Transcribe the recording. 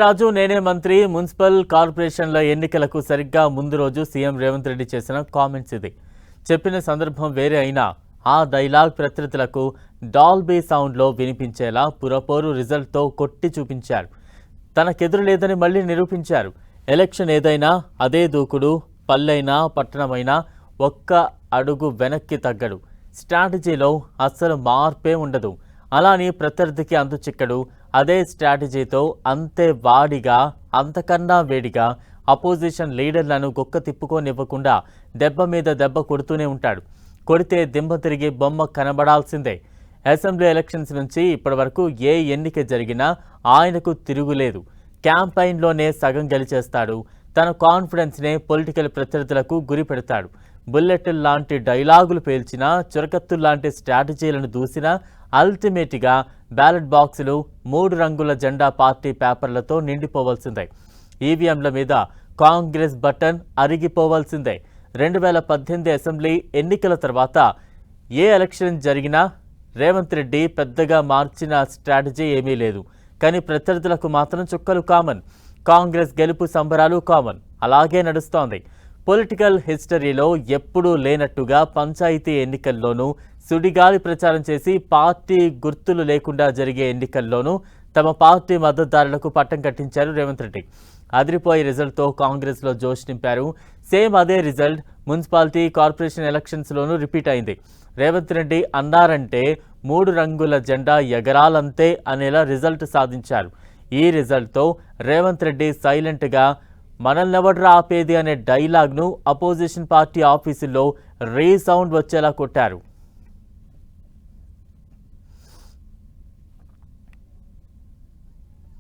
రాజు నేనే మంత్రి మున్సిపల్ కార్పొరేషన్ల ఎన్నికలకు సరిగ్గా ముందు రోజు సీఎం రేవంత్ రెడ్డి చేసిన కామెంట్స్ ఇది. చెప్పిన సందర్భం వేరే అయినా ఆ డైలాగ్ ప్రత్యర్థులకు డాల్బీ సౌండ్లో వినిపించేలా పురపోరు రిజల్ట్తో కొట్టి చూపించారు. తనకెదురు లేదని మళ్లీ నిరూపించారు. ఎలక్షన్ ఏదైనా అదే దూకుడు, పల్లెైనా పట్టణమైనా ఒక్క అడుగు వెనక్కి తగ్గడు. స్ట్రాటజీలో అస్సలు మార్పే ఉండదు. అలాని ప్రత్యర్థికి అంతుచిక్కడు. అదే స్ట్రాటజీతో అంతే వాడిగా, అంతకన్నా వేడిగా అపోజిషన్ లీడర్లను గొక్క తిప్పుకోనివ్వకుండా దెబ్బ మీద దెబ్బ కొడుతూనే ఉంటాడు. కొడితే దిమ్మ తిరిగి బొమ్మ కనబడాల్సిందే. అసెంబ్లీ ఎలక్షన్స్ నుంచి ఇప్పటివరకు ఏ ఎన్నిక జరిగినా ఆయనకు తిరుగులేదు. క్యాంపెయిన్లోనే సగం గెలిచేస్తాడు. తన కాన్ఫిడెన్స్నే పొలిటికల్ ప్రత్యర్థులకు గురి పెడతాడు. బుల్లెట్ లాంటి డైలాగులు పేల్చినా, చురకత్తుల్లాంటి స్ట్రాటజీలను దూసినా అల్టిమేట్గా బ్యాలెట్ బాక్సులు 3 రంగుల జెండా పార్టీ పేపర్లతో నిండిపోవాల్సిందే. ఈవీఎంల మీద కాంగ్రెస్ బటన్ అరిగిపోవాల్సిందే. 2018 అసెంబ్లీ ఎన్నికల తర్వాత ఏ ఎలక్షన్ జరిగినా రేవంత్ రెడ్డి పెద్దగా మార్చిన స్ట్రాటజీ ఏమీ లేదు. కానీ ప్రత్యర్థులకు మాత్రం చుక్కలు కామన్. కాంగ్రెస్ గెలుపు సంబరాలు కామన్. అలాగే నడుస్తోంది. పొలిటికల్ హిస్టరీలో ఎప్పుడూ లేనట్టుగా పంచాయతీ ఎన్నికల్లోనూ, సుడిగాలి ప్రచారం చేసి పార్టీ గుర్తులు లేకుండా జరిగే ఎన్నికల్లోనూ తమ పార్టీ మద్దతుదారులకు పట్టం కట్టించారు రేవంత్ రెడ్డి. అదిరిపోయే రిజల్ట్తో కాంగ్రెస్లో జోష్ నింపారు. సేమ్ అదే రిజల్ట్ మున్సిపాలిటీ కార్పొరేషన్ ఎలక్షన్స్లోనూ రిపీట్ అయింది. రేవంత్ రెడ్డి అన్నారంటే 3 రంగుల జెండా ఎగరాలంతే అనేలా రిజల్ట్ సాధించారు. ఈ రిజల్ట్తో రేవంత్ రెడ్డి సైలెంట్గా మనల్నెవడ్రా ఆపేది అనే డైలాగ్ను అపోజిషన్ పార్టీ ఆఫీసుల్లో రీసౌండ్ వచ్చేలా కొట్టారు.